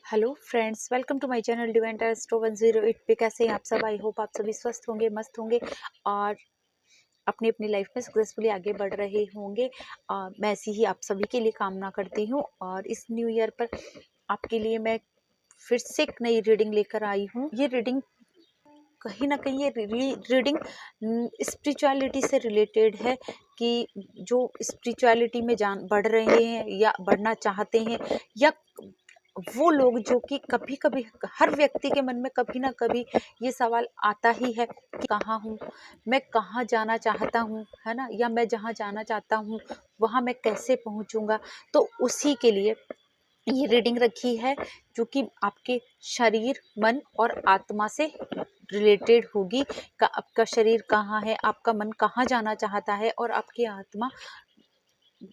Hello friends, welcome to my channel Divine Astro 108 पे। कैसे हैं आप सब? आई होप आप सभी स्वस्थ होंगे, मस्त होंगे और अपनी अपनी लाइफ में सक्सेसफुली आगे बढ़ रहे होंगे। मैं ऐसी ही आप सभी के लिए कामना करती हूँ। और इस न्यू ईयर पर आपके लिए मैं फिर से एक नई रीडिंग लेकर आई हूँ। ये रीडिंग कहीं ना कहीं ये रीडिंग स्पिरिचुअलिटी से रिलेटेड है कि जो स्पिरिचुअलिटी में जान बढ़ रहे हैं या बढ़ना चाहते हैं, या वो लोग जो कि कभी कभी हर व्यक्ति के मन में कभी ना कभी ये सवाल आता ही है कि कहाँ हूँ, मैं कहाँ जाना चाहता हूँ, है ना, या मैं जहाँ जाना चाहता हूँ वहाँ मैं कैसे पहुँचूँगा। तो उसी के लिए ये रीडिंग रखी है जो कि आपके शरीर, मन और आत्मा से रिलेटेड होगी। आपका शरीर कहाँ है, आपका मन कहाँ जाना चाहता है और आपकी आत्मा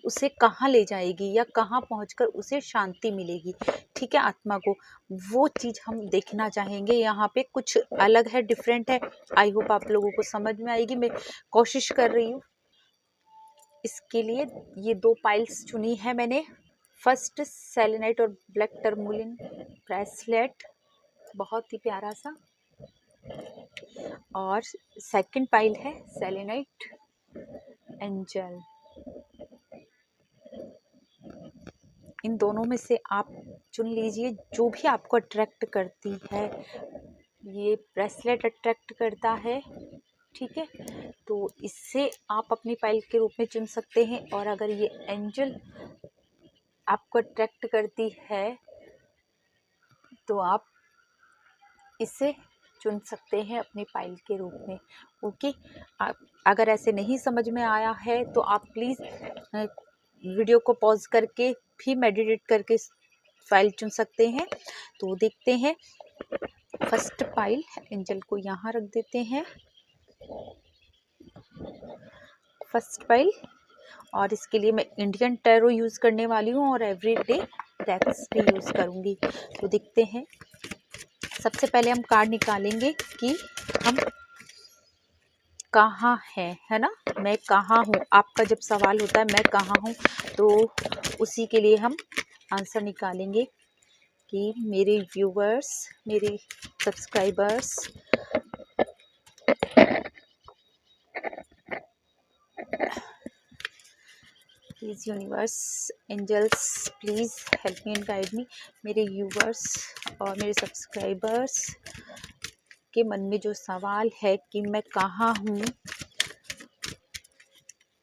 उसे कहाँ ले जाएगी या कहाँ पहुंचकर उसे शांति मिलेगी। ठीक है, आत्मा को वो चीज़ हम देखना चाहेंगे। यहाँ पे कुछ अलग है, डिफरेंट है। आई होप आप लोगों को समझ में आएगी। मैं कोशिश कर रही हूँ। इसके लिए ये दो पाइल्स चुनी है मैंने। फर्स्ट सेलेनाइट और ब्लैक टर्मोलिन ब्रेसलेट, बहुत ही प्यारा सा। और सेकंड पाइल है सेलेनाइट एंजल। इन दोनों में से आप चुन लीजिए जो भी आपको अट्रैक्ट करती है। ये ब्रेसलेट अट्रैक्ट करता है, ठीक है, तो इससे आप अपनी पाइल के रूप में चुन सकते हैं। और अगर ये एंजल आपको अट्रैक्ट करती है तो आप इसे चुन सकते हैं अपनी पाइल के रूप में। ओके, अगर ऐसे नहीं समझ में आया है तो आप प्लीज़ वीडियो को पॉज करके भी मेडिटेट करके फाइल चुन सकते हैं। तो देखते हैं। फर्स्ट पाइल एंजल को यहाँ रख देते हैं, फर्स्ट पाइल। और इसके लिए मैं इंडियन टैरो यूज़ करने वाली हूँ और एवरीडे डेक्स भी यूज़ करूँगी। तो देखते हैं। सबसे पहले हम कार्ड निकालेंगे कि हम कहाँ हैं, है ना, मैं कहाँ हूँ। आपका जब सवाल होता है मैं कहाँ हूँ, तो उसी के लिए हम आंसर निकालेंगे कि मेरे व्यूवर्स, मेरे subscribers please universe, angels please help me and guide me. मेरे व्यूवर्स और मेरे सब्सक्राइबर्स के मन में जो सवाल है कि मैं कहाँ हूँ,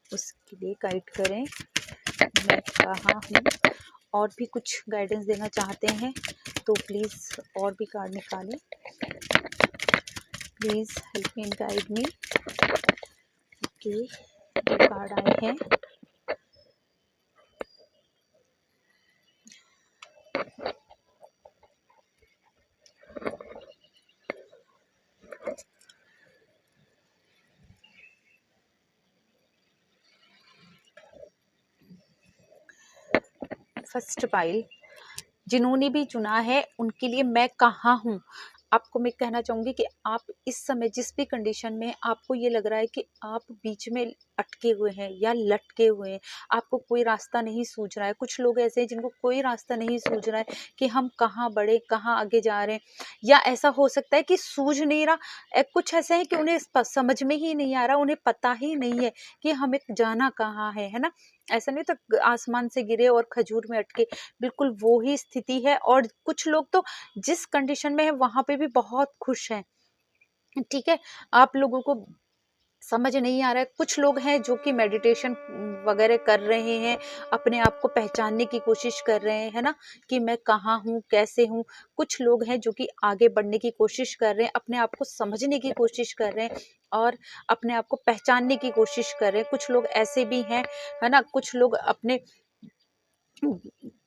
उसके लिए गाइड करें। मैं कहाँ हूँ, और भी कुछ गाइडेंस देना चाहते हैं तो प्लीज़ और भी कार्ड निकालें। Please help me and guide me. Okay, दो कार्ड आए हैं। फर्स्ट पाइल जिन्होंने भी चुना है उनके लिए मैं कहाँ हूँ। आपको मैं कहना चाहूँगी कि आप इस समय जिस भी कंडीशन में आपको ये लग रहा है कि आप बीच में अटके हुए हैं या लटके हुए हैं, आपको कोई रास्ता नहीं सूझ रहा है। कुछ लोग ऐसे हैं जिनको कोई रास्ता नहीं सूझ रहा है कि हम कहाँ बढ़े, कहाँ आगे जा रहे हैं, या ऐसा हो सकता है कि सूझ नहीं रहा। कुछ ऐसे हैं कि उन्हें समझ में ही नहीं आ रहा, उन्हें पता ही नहीं है कि हमें जाना कहाँ है ना। ऐसा नहीं तो आसमान से गिरे और खजूर में अटके, बिल्कुल वो ही स्थिति है। और कुछ लोग तो जिस कंडीशन में है वहां पे भी बहुत खुश हैं। ठीक है, आप लोगों को समझ नहीं आ रहा है। कुछ लोग हैं जो कि मेडिटेशन वगैरह कर रहे हैं, अपने आप को पहचानने की कोशिश कर रहे हैं, है ना, कि मैं कहाँ हूँ, कैसे हूँ। कुछ लोग हैं जो कि आगे बढ़ने की कोशिश कर रहे हैं, अपने आप को समझने की कोशिश कर रहे हैं और अपने आप को पहचानने की कोशिश कर रहे हैं। कुछ लोग ऐसे भी हैं, है ना, कुछ लोग अपने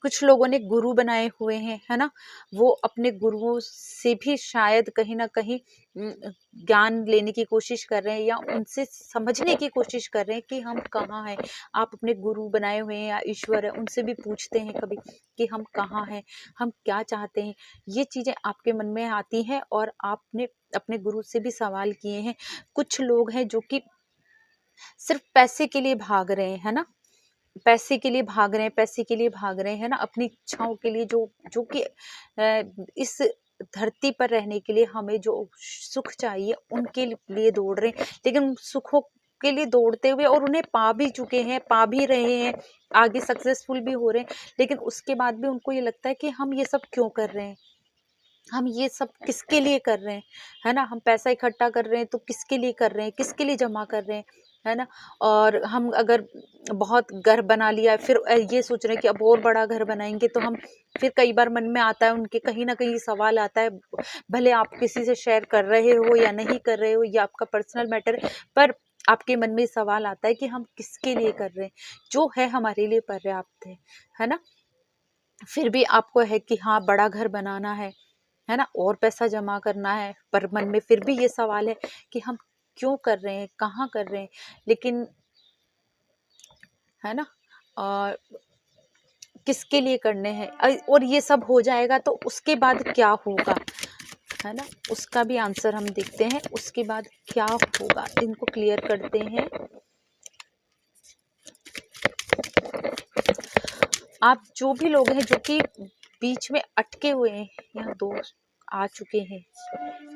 कुछ लोगों ने गुरु बनाए हुए हैं, है ना, वो अपने गुरुओं से भी शायद कहीं ना कहीं ज्ञान लेने की कोशिश कर रहे हैं या उनसे समझने की कोशिश कर रहे हैं कि हम कहाँ हैं। आप अपने गुरु बनाए हुए हैं या ईश्वर है, उनसे भी पूछते हैं कभी कि हम कहाँ हैं, हम क्या चाहते हैं। ये चीज़ें आपके मन में आती हैं और आपने अपने गुरु से भी सवाल किए हैं। कुछ लोग हैं जो कि सिर्फ पैसे के लिए भाग रहे हैं, है ना, पैसे के लिए भाग रहे हैं, पैसे के लिए भाग रहे हैं, है ना, अपनी इच्छाओं के लिए, जो जो कि इस धरती पर रहने के लिए हमें जो सुख चाहिए उनके लिए दौड़ रहे हैं, लेकिन उन सुखों के लिए दौड़ते हुए और उन्हें पा भी चुके हैं, पा भी रहे हैं, आगे सक्सेसफुल भी हो रहे हैं, लेकिन उसके बाद भी उनको ये लगता है कि हम ये सब क्यों कर रहे हैं, हम ये सब किसके लिए कर रहे हैं, है ना, हम पैसा इकट्ठा कर रहे हैं तो किसके लिए कर रहे हैं, किसके लिए जमा कर रहे हैं, है ना। और हम अगर बहुत घर बना लिया फिर ये सोच रहे हैं कि अब और बड़ा घर बनाएंगे, तो हम फिर कई बार मन में आता है उनके, कहीं ना कहीं सवाल आता है, भले आप किसी से शेयर कर रहे हो या नहीं कर रहे हो, ये आपका पर्सनल मैटर है, पर आपके मन में सवाल आता है कि हम किसके लिए कर रहे हैं, जो है हमारे लिए पर्याप्त है ना। फिर भी आपको है कि हाँ बड़ा घर बनाना है ना, और पैसा जमा करना है, पर मन में फिर भी ये सवाल है कि हम क्यों कर रहे हैं, कहाँ कर रहे हैं, लेकिन है ना, और किसके लिए करने हैं, और ये सब हो जाएगा तो उसके बाद क्या होगा, है ना, उसका भी आंसर हम देखते हैं, उसके बाद क्या होगा, इनको क्लियर करते हैं। आप जो भी लोग हैं जो कि बीच में अटके हुए हैं, यहाँ 2 आ चुके हैं,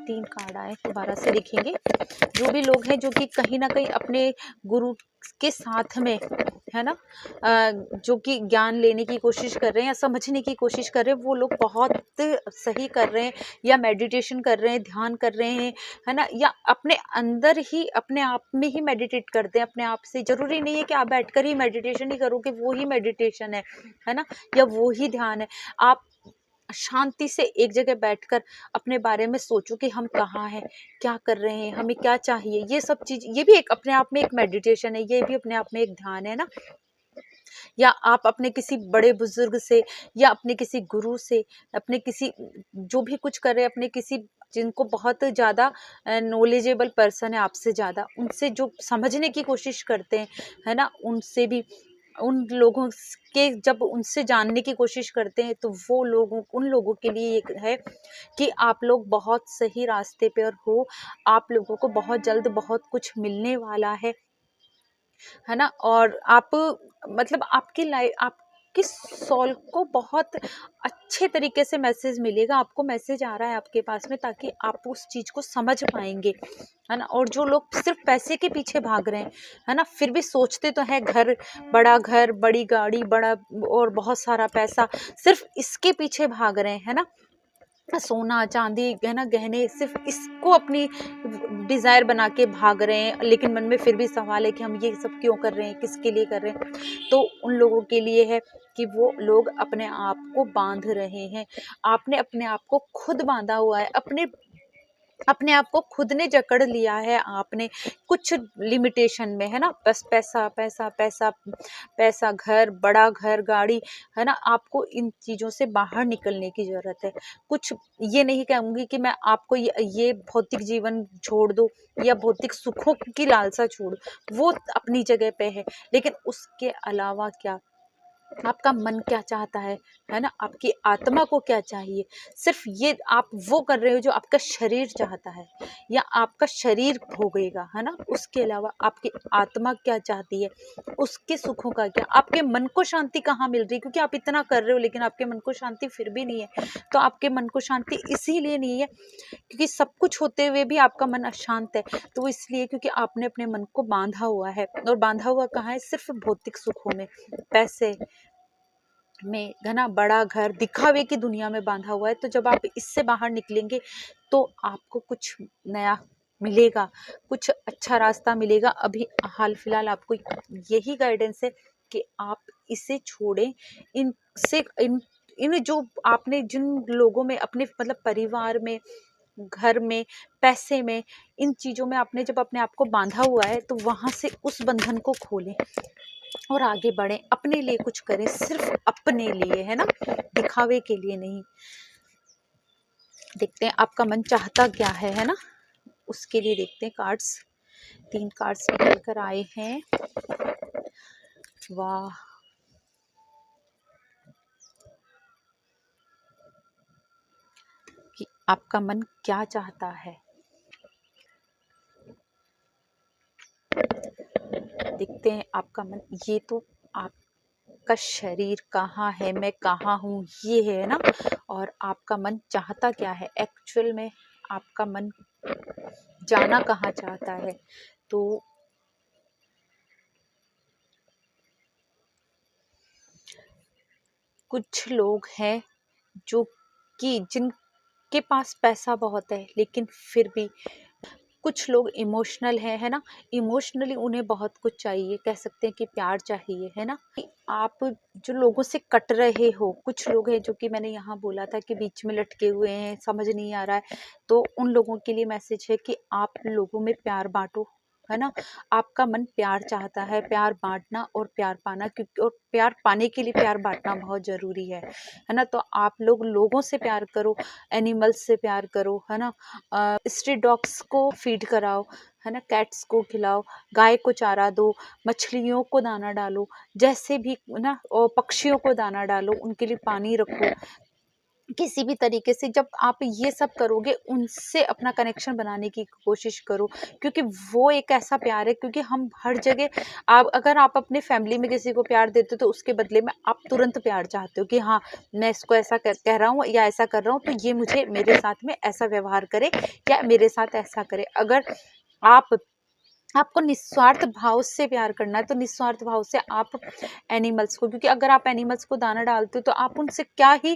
3 कार्ड आए, दोबारा से लिखेंगे। जो भी लोग हैं जो कि कहीं ना कहीं अपने गुरु के साथ में, है ना, जो कि ज्ञान लेने की कोशिश कर रहे हैं या समझने की कोशिश कर रहे हैं, वो लोग बहुत सही कर रहे हैं, या मेडिटेशन कर रहे हैं, ध्यान कर रहे हैं, है ना, या अपने अंदर ही अपने आप में ही मेडिटेट करते हैं अपने आप से। जरूरी नहीं है कि आप बैठकर ही मेडिटेशन ही करोगे, वो ही मेडिटेशन है ना, या वो ही ध्यान है। आप शांति से एक जगह बैठकर अपने बारे में सोचो कि हम कहाँ हैं, क्या कर रहे हैं, हमें क्या चाहिए, ये सब चीज, ये भी एक अपने आप में एक मेडिटेशन है, ये भी अपने आप में एक ध्यान है ना। या आप अपने किसी बड़े बुजुर्ग से, या अपने किसी गुरु से, अपने किसी जो भी कुछ कर रहे हैं, अपने किसी जिनको बहुत ज़्यादा नॉलेजेबल पर्सन है आपसे ज़्यादा, उनसे जो समझने की कोशिश करते हैं, है ना, उनसे भी, उन लोगों के जब उनसे जानने की कोशिश करते हैं, तो वो लोगों, उन लोगों के लिए एक है कि आप लोग बहुत सही रास्ते पर हो, आप लोगों को बहुत जल्द बहुत कुछ मिलने वाला है ना। और आप मतलब आपकी लाइफ, आपकी सोल को बहुत अच्छे तरीके से मैसेज मिलेगा, आपको मैसेज आ रहा है आपके पास में, ताकि आप उस चीज को समझ पाएंगे, है ना। और जो लोग सिर्फ पैसे के पीछे भाग रहे हैं, है ना, फिर भी सोचते तो है घर, बड़ी गाड़ी, बड़ा और बहुत सारा पैसा, सिर्फ इसके पीछे भाग रहे हैं, है ना, सोना चांदी, है ना, गहने, सिर्फ इसको अपनी डिजायर बना के भाग रहे हैं, लेकिन मन में फिर भी सवाल है कि हम ये सब क्यों कर रहे हैं, किसके लिए कर रहे हैं। तो उन लोगों के लिए है कि वो लोग अपने आप को बांध रहे हैं, आपने अपने आप को खुद बांधा हुआ है, अपने अपने आप को खुद ने जकड़ लिया है आपने कुछ लिमिटेशन में, है ना, बस पैसा पैसा पैसा पैसा, घर गाड़ी, है ना, आपको इन चीजों से बाहर निकलने की जरूरत है। कुछ ये नहीं कहूंगी कि मैं आपको ये भौतिक जीवन छोड़ दो या भौतिक सुखों की लालसा छोड़ दो, वो अपनी जगह पे है, लेकिन उसके अलावा क्या, आपका मन क्या चाहता है ना, आपकी आत्मा को क्या चाहिए, सिर्फ ये आप वो कर रहे हो जो आपका शरीर चाहता है, या आपका शरीर भोगेगा, है ना। उसके अलावा आपकी आत्मा क्या चाहती है, उसके सुखों का क्या, आपके मन को शांति कहाँ मिल रही है, क्योंकि आप इतना कर रहे हो लेकिन आपके मन को शांति फिर भी नहीं है। तो आपके मन को शांति इसीलिए नहीं है क्योंकि सब कुछ होते हुए भी आपका मन अशांत है, तो इसलिए क्योंकि आपने अपने मन को बांधा हुआ है, और बांधा हुआ कहाँ है, सिर्फ भौतिक सुखों में, पैसे में, है ना, बड़ा घर, दिखावे की दुनिया में बांधा हुआ है। तो जब आप इससे बाहर निकलेंगे तो आपको कुछ नया मिलेगा, कुछ अच्छा रास्ता मिलेगा। अभी हाल फिलहाल आपको यही गाइडेंस है कि आप इसे छोड़ें, इनसे इन इन जो आपने जिन लोगों में अपने मतलब परिवार में, घर में, पैसे में, इन चीजों में आपने जब अपने आप को बांधा हुआ है, तो वहां से उस बंधन को खोलें और आगे बढ़ें, अपने लिए कुछ करें, सिर्फ अपने लिए, है ना, दिखावे के लिए नहीं। देखते हैं आपका मन चाहता क्या है ना, उसके लिए देखते हैं कार्ड्स। 3 कार्ड्स निकल कर आए हैं, वाह, कि आपका मन क्या चाहता है। देखते हैं आपका मन, ये तो आप आपका शरीर कहाँ है, मैं कहाँ हूँ, ये है ना। और आपका मन चाहता क्या है एक्चुअल में, आपका मन जाना कहाँ चाहता है। तो कुछ लोग हैं जो कि जिनके पास पैसा बहुत है, लेकिन फिर भी कुछ लोग इमोशनल है ना। इमोशनली उन्हें बहुत कुछ चाहिए, कह सकते हैं कि प्यार चाहिए, है ना। आप जो लोगों से कट रहे हो, कुछ लोग हैं जो कि मैंने यहाँ बोला था कि बीच में लटके हुए हैं, समझ नहीं आ रहा है, तो उन लोगों के लिए मैसेज है कि आप लोगों में प्यार बांटो, है ना। आपका मन प्यार चाहता है, प्यार बांटना और प्यार पाना, क्योंकि और प्यार पाने के लिए प्यार बांटना बहुत ज़रूरी है ना। तो आप लोग लोगों से प्यार करो, एनिमल्स से प्यार करो, है ना। स्ट्रीट डॉग्स को फीड कराओ, है ना, कैट्स को खिलाओ, गाय को चारा दो, मछलियों को दाना डालो, जैसे भी ना, और पक्षियों को दाना डालो, उनके लिए पानी रखो। किसी भी तरीके से जब आप ये सब करोगे, उनसे अपना कनेक्शन बनाने की कोशिश करो, क्योंकि वो एक ऐसा प्यार है, क्योंकि हम हर जगह अगर आप अपने फैमिली में किसी को प्यार देते हो तो उसके बदले में आप तुरंत प्यार चाहते हो कि हाँ, मैं इसको ऐसा कह रहा हूँ या ऐसा कर रहा हूँ, तो ये मुझे मेरे साथ में ऐसा व्यवहार करे या मेरे साथ ऐसा करे। अगर आप आपको निस्वार्थ भाव से प्यार करना है, तो निस्वार्थ भाव से आप एनिमल्स को, क्योंकि अगर आप एनिमल्स को दाना डालते हो तो आप उनसे क्या ही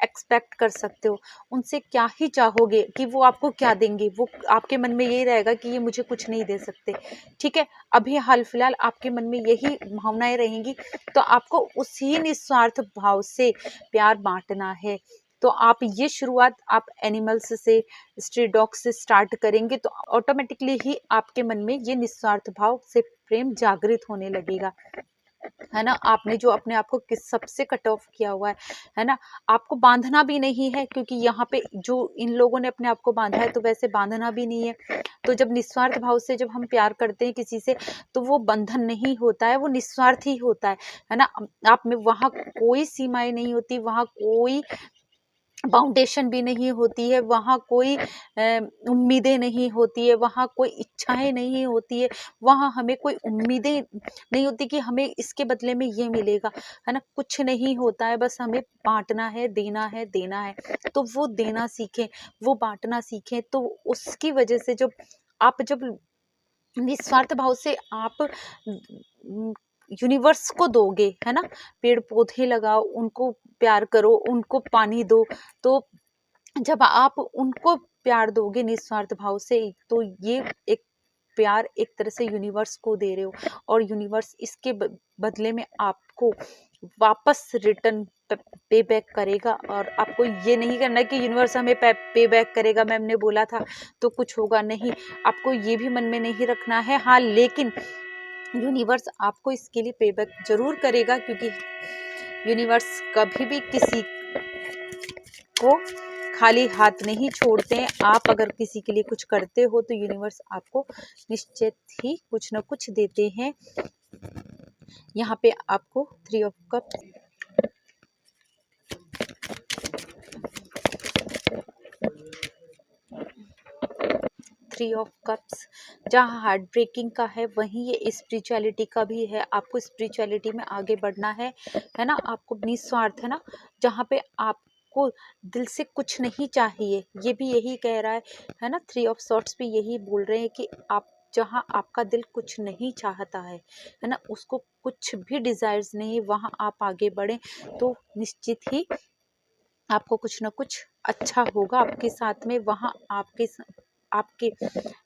एक्सपेक्ट कर सकते हो, उनसे क्या ही चाहोगे कि वो आपको क्या देंगे। वो आपके मन में यही रहेगा कि ये मुझे कुछ नहीं दे सकते, ठीक है। अभी हाल फिलहाल आपके मन में यही भावनाएं रहेंगी, तो आपको उसी निस्वार्थ भाव से प्यार बांटना है। तो आप ये शुरुआत आप एनिमल्स से, स्ट्रीट डॉग से स्टार्ट करेंगे, तो ऑटोमेटिकली ही आपके मन में ये निस्वार्थ भाव से प्रेम जागृत होने लगेगा, है ना। आपने जो अपने आप को किस सबसे कट ऑफ किया हुआ है ना, आपको बांधना भी नहीं है, क्योंकि यहाँ पे जो इन लोगों ने अपने आप को बांधा है, तो वैसे बांधना भी नहीं है। तो जब निस्वार्थ भाव से जब हम प्यार करते हैं किसी से, तो वो बंधन नहीं होता है, वो निस्वार्थ ही होता है ना। आप में वहाँ कोई सीमाएं नहीं होती, वहाँ कोई बाउंडेशन भी नहीं होती है, वहाँ कोई उम्मीदें नहीं होती है, वहाँ कोई इच्छाएं नहीं होती है, वहाँ हमें कोई उम्मीदें नहीं होती कि हमें इसके बदले में ये मिलेगा, है ना। कुछ नहीं होता है, बस हमें बांटना है, देना है, देना है। तो वो देना सीखें, वो बांटना सीखें, तो उसकी वजह से जब निस्वार्थ भाव से आप यूनिवर्स को दोगे, है ना, पेड़ पौधे लगाओ, उनको प्यार करो, उनको पानी दो, तो जब आप उनको प्यार दोगे निस्वार्थ भाव से, तो ये एक प्यार एक तरह से यूनिवर्स को दे रहे हो, और यूनिवर्स इसके बदले में आपको वापस रिटर्न पे बैक करेगा। और आपको ये नहीं करना है कि यूनिवर्स हमें पे बैक करेगा, मैम ने बोला था तो कुछ होगा, नहीं। आपको ये भी मन में नहीं रखना है, हाँ, लेकिन यूनिवर्स आपको इसके लिए पे बैक जरूर करेगा, क्योंकि यूनिवर्स कभी भी किसी को खाली हाथ नहीं छोड़ते हैं। आप अगर किसी के लिए कुछ करते हो तो यूनिवर्स आपको निश्चित ही कुछ ना कुछ देते हैं। यहाँ पे आपको 3 ऑफ कप्स, 3 ऑफ कप्स जहाँ हार्ट ब्रेकिंग का है, वहीं ये स्पिरिचुअलिटी का भी है। आपको स्पिरिचुअलिटी में आगे बढ़ना है ना। आपको निस्वार्थ, है ना, जहाँ पे आपको दिल से कुछ नहीं चाहिए, ये भी यही कह रहा है ना। 3 ऑफ सॉर्ट्स भी यही बोल रहे हैं कि आप जहाँ आपका दिल कुछ नहीं चाहता है ना, उसको कुछ भी डिजायर्स नहीं, वहाँ आप आगे बढ़ें तो निश्चित ही आपको कुछ ना कुछ अच्छा होगा आपके साथ में। वहाँ आपके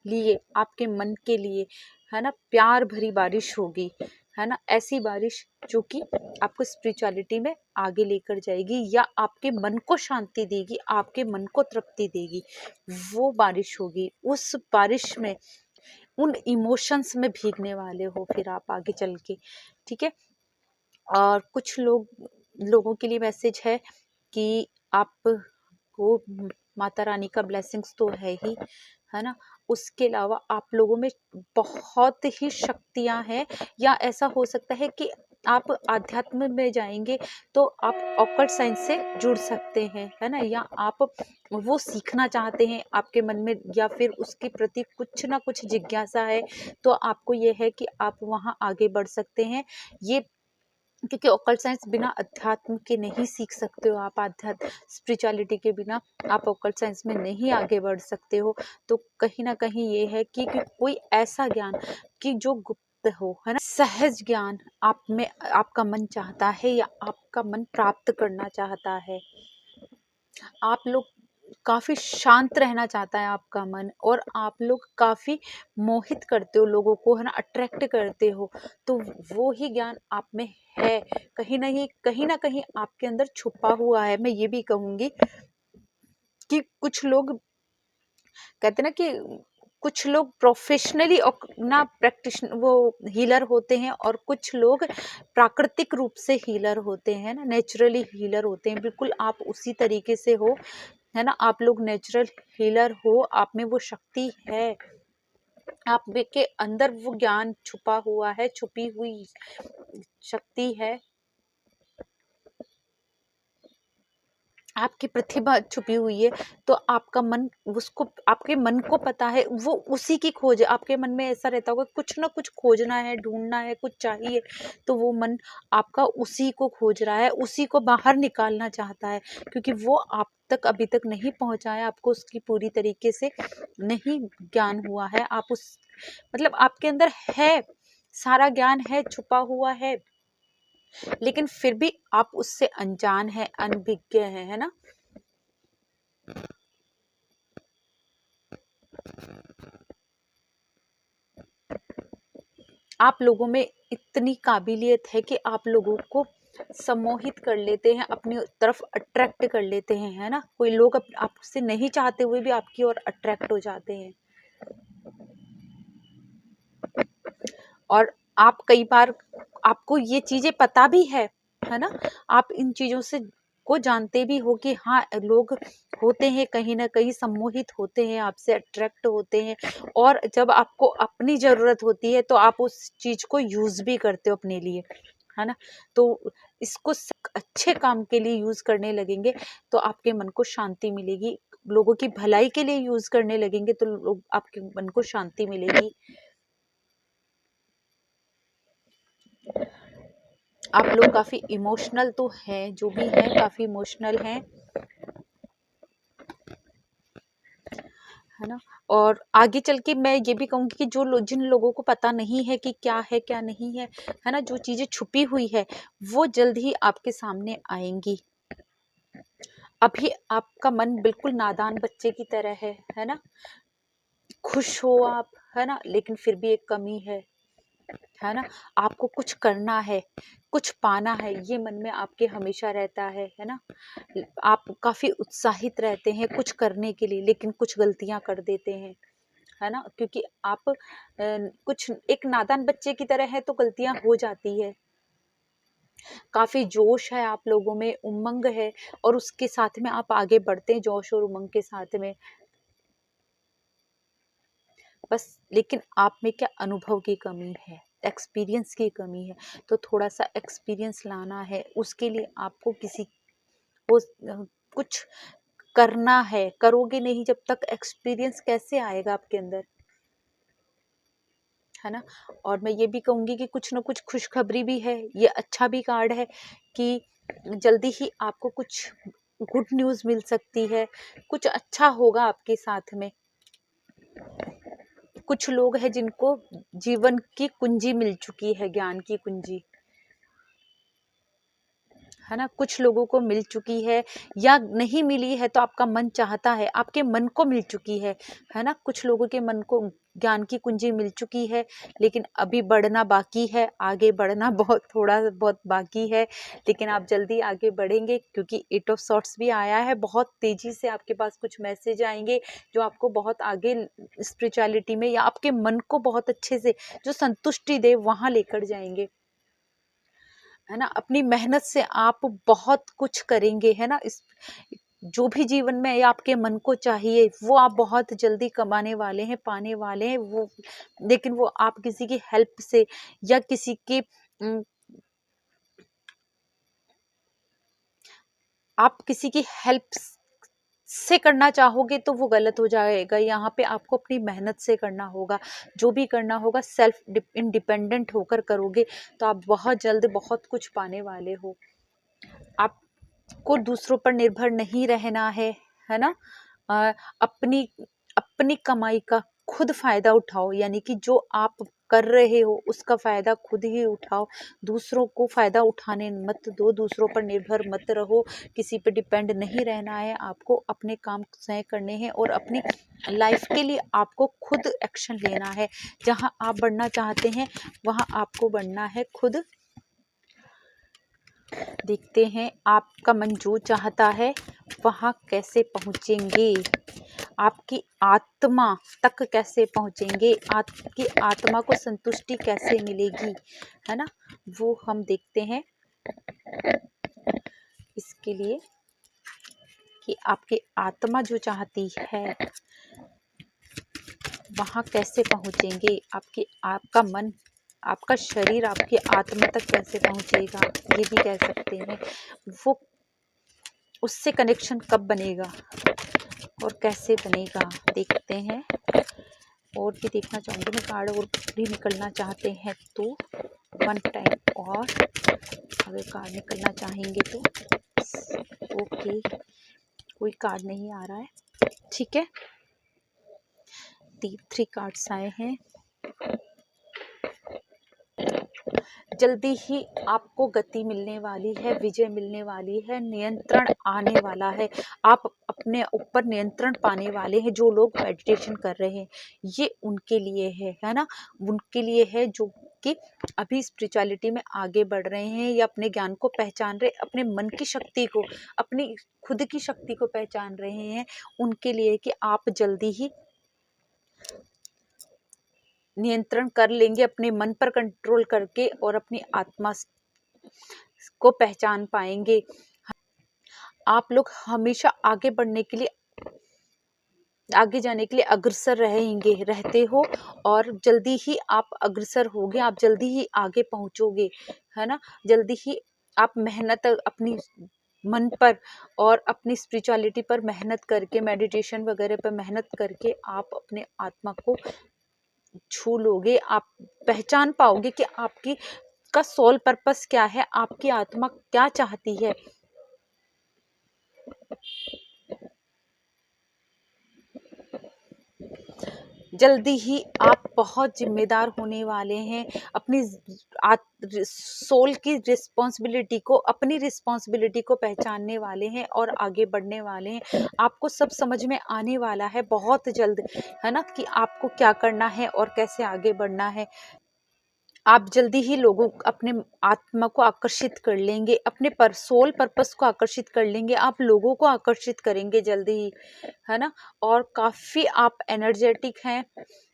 लिए, आपके मन के लिए, है ना, प्यार भरी बारिश होगी, है ना। ऐसी बारिश जो कि आपको स्पिरिचुअलिटी में आगे लेकर जाएगी, या आपके मन को शांति देगी, आपके मन को तृप्ति देगी, वो बारिश होगी। उस बारिश में, उन इमोशंस में भीगने वाले हो फिर आप आगे चल के, ठीक है। और कुछ लोगों के लिए मैसेज है कि आपको माता रानी का ब्लेसिंग्स तो है ही, है ना। उसके अलावा आप लोगों में बहुत ही शक्तियां हैं, या ऐसा हो सकता है कि आप आध्यात्म में जाएंगे तो आप ऑकल्ट साइंस से जुड़ सकते हैं, है ना। या आप वो सीखना चाहते हैं, आपके मन में या फिर उसके प्रति कुछ ना कुछ जिज्ञासा है, तो आपको ये है कि आप वहाँ आगे बढ़ सकते हैं। ये क्योंकि ऑकल्ट साइंस बिना अध्यात्म के नहीं सीख सकते हो आप। आध्यात्म स्पिरिचुअलिटी के बिना आप ऑकल्ट साइंस में नहीं आगे बढ़ सकते हो। तो कहीं ना कहीं ये है कि कोई ऐसा ज्ञान कि जो गुप्त हो, है ना, सहज ज्ञान आप में आपका मन चाहता है या आपका मन प्राप्त करना चाहता है। आप लोग काफी शांत रहना चाहता है आपका मन, और आप लोग काफी मोहित करते हो लोगों को, है ना, अट्रैक्ट करते हो। तो वो ही ज्ञान आप में है, कहीं ना कहीं आपके अंदर छुपा हुआ है। मैं ये भी कहूंगी कि कुछ लोग कहते हैं ना कि कुछ लोग प्रोफेशनली ना प्रैक्टिशन वो हीलर होते हैं, और कुछ लोग प्राकृतिक रूप से हीलर होते हैं ना, नेचुरली हीलर होते हैं। बिल्कुल आप उसी तरीके से हो, है ना, आप लोग नेचुरल हीलर हो, आप में वो शक्ति है, आप में के अंदर वो ज्ञान छुपा हुआ है, छुपी हुई शक्ति है, आपकी प्रतिभा छुपी हुई है। तो आपका मन उसको, आपके मन को पता है, वो उसी की खोज है। आपके मन में ऐसा रहता होगा कुछ ना कुछ खोजना है, ढूंढना है, कुछ चाहिए, तो वो मन आपका उसी को खोज रहा है, उसी को बाहर निकालना चाहता है, क्योंकि वो आप तक अभी तक नहीं पहुंचा है, आपको उसकी पूरी तरीके से नहीं ज्ञान हुआ है। आप उस मतलब आपके अंदर है, सारा ज्ञान है, छुपा हुआ है, लेकिन फिर भी आप उससे अनजान है, अनभिज्ञ है ना। आप लोगों में इतनी काबिलियत है कि आप लोगों को सम्मोहित कर लेते हैं, अपनी तरफ अट्रैक्ट कर लेते हैं, है ना। कोई लोग आपसे नहीं चाहते हुए भी आपकी ओर अट्रैक्ट हो जाते हैं। और आप कई बार, आपको ये चीजें पता भी है ना, आप इन चीजों से को जानते भी हो कि हाँ, लोग होते हैं कहीं ना कहीं सम्मोहित होते हैं, आपसे अट्रैक्ट होते हैं, और जब आपको अपनी जरूरत होती है तो आप उस चीज को यूज भी करते हो अपने लिए, है ना। तो इसको अच्छे काम के लिए यूज करने लगेंगे तो आपके मन को शांति मिलेगी, लोगों की भलाई के लिए यूज करने लगेंगे तो लोग आपके मन को शांति मिलेगी। आप लोग काफी इमोशनल तो हैं, जो भी हैं काफी इमोशनल हैं, है ना। और आगे चल के मैं ये भी कहूंगी कि जिन लोगों को पता नहीं है कि क्या है क्या नहीं है ना, जो चीजें छुपी हुई है वो जल्द ही आपके सामने आएंगी। अभी आपका मन बिल्कुल नादान बच्चे की तरह है ना, खुश हो आप, है ना, लेकिन फिर भी एक कमी है ना। आपको कुछ करना है, कुछ पाना है, ये मन में आपके हमेशा रहता है ना। आप काफी उत्साहित रहते हैं कुछ करने के लिए, लेकिन कुछ गलतियां कर देते हैं, है ना, क्योंकि आप कुछ एक नादान बच्चे की तरह है तो गलतियां हो जाती है। काफी जोश है आप लोगों में, उमंग है, और उसके साथ में आप आगे बढ़ते हैं जोश और उमंग के साथ में, बस। लेकिन आप में क्या अनुभव की कमी है, एक्सपीरियंस की कमी है। तो थोड़ा सा एक्सपीरियंस लाना है, उसके लिए आपको किसी को कुछ करना है। करोगे नहीं जब तक, एक्सपीरियंस कैसे आएगा आपके अंदर, है ना। और मैं ये भी कहूंगी कि कुछ ना कुछ खुशखबरी भी है, ये अच्छा भी कार्ड है कि जल्दी ही आपको कुछ गुड न्यूज़ मिल सकती है, कुछ अच्छा होगा आपके साथ में। कुछ लोग हैं जिनको जीवन की कुंजी मिल चुकी है, ज्ञान की कुंजी, है ना। कुछ लोगों को मिल चुकी है, या नहीं मिली है तो आपका मन चाहता है, आपके मन को मिल चुकी है ना। कुछ लोगों के मन को ज्ञान की कुंजी मिल चुकी है, लेकिन अभी बढ़ना बाकी है, आगे बढ़ना बहुत थोड़ा बहुत बाकी है, लेकिन आप जल्दी आगे बढ़ेंगे, क्योंकि एट ऑफ सॉर्ट्स भी आया है। बहुत तेजी से आपके पास कुछ मैसेज आएंगे जो आपको बहुत आगे स्पिरिचुअलिटी में, या आपके मन को बहुत अच्छे से जो संतुष्टि दे वहां लेकर जाएंगे, है ना। अपनी मेहनत से आप बहुत कुछ करेंगे, है ना। इस जो भी जीवन में आपके मन को चाहिए वो आप बहुत जल्दी कमाने वाले हैं, पाने वाले हैं वो, लेकिन वो आप किसी की हेल्प से, या किसी के आप किसी की हेल्प से करना चाहोगे तो वो गलत हो जाएगा। यहाँ पे आपको अपनी मेहनत से करना होगा। जो भी करना होगा सेल्फ इंडिपेंडेंट होकर करोगे तो आप बहुत जल्द बहुत कुछ पाने वाले हो। आपको दूसरों पर निर्भर नहीं रहना है ना। अपनी अपनी कमाई का खुद फायदा उठाओ, यानी कि जो आप कर रहे हो उसका फायदा खुद ही उठाओ। दूसरों को फायदा उठाने मत दो, दूसरों पर निर्भर मत रहो, किसी पे डिपेंड नहीं रहना है। आपको अपने काम स्वयं करने हैं और अपनी लाइफ के लिए आपको खुद एक्शन लेना है। जहां आप बढ़ना चाहते हैं वहां आपको बढ़ना है खुद। देखते हैं आपका मन जो चाहता है वहां कैसे पहुंचेंगे, आपकी आत्मा तक कैसे पहुंचेंगे, आपकी आत्मा को संतुष्टि कैसे मिलेगी, है ना। वो हम देखते हैं इसके लिए कि आपकी आत्मा जो चाहती है वहां कैसे पहुंचेंगे। आपका मन, आपका शरीर आपकी आत्मा तक कैसे पहुंचेगा, ये भी कह सकते हैं। वो उससे कनेक्शन कब बनेगा और कैसे बनेगा, देखते हैं। और भी देखना चाहूँगी मैं कार्ड, और भी निकलना चाहते हैं तो वन टाइम और अगर कार्ड निकलना चाहेंगे तो ओके। कोई कार्ड नहीं आ रहा है, ठीक है। 3 कार्ड्स आए हैं। जल्दी ही आपको गति मिलने वाली है, विजय मिलने वाली है, नियंत्रण आने वाला है। आप अपने ऊपर नियंत्रण पाने वाले हैं। जो लोग मेडिटेशन कर रहे हैं ये उनके लिए है ना। उनके लिए है जो कि अभी स्पिरिचुअलिटी में आगे बढ़ रहे हैं या अपने ज्ञान को पहचान रहे, अपने मन की शक्ति को, अपनी खुद की शक्ति को पहचान रहे हैं। उनके लिए कि आप जल्दी ही नियंत्रण कर लेंगे अपने मन पर कंट्रोल करके और अपनी आत्मा को पहचान पाएंगे। आप लोग हमेशा आगे बढ़ने के लिए, आगे जाने के लिए अग्रसर रहते हो और जल्दी ही आप अग्रसर होगे, आप जल्दी ही आगे पहुंचोगे, है ना। जल्दी ही आप मेहनत अपनी मन पर और अपनी स्पिरिचुअलिटी पर मेहनत करके, मेडिटेशन वगैरह पर मेहनत करके आप अपने आत्मा को छू लोगे। आप पहचान पाओगे कि आपकी का सोल पर्पस क्या है, आपकी आत्मा क्या चाहती है। जल्दी ही आप बहुत जिम्मेदार होने वाले हैं। अपनी सोल की रिस्पॉन्सिबिलिटी को, अपनी रिस्पॉन्सिबिलिटी को पहचानने वाले हैं और आगे बढ़ने वाले हैं। आपको सब समझ में आने वाला है बहुत जल्द, है ना, कि आपको क्या करना है और कैसे आगे बढ़ना है। आप जल्दी ही लोगों, अपने आत्मा को आकर्षित कर लेंगे, अपने सोल पर्पस को आकर्षित कर लेंगे, आप लोगों को आकर्षित करेंगे जल्दी ही, है ना। और काफ़ी आप एनर्जेटिक हैं,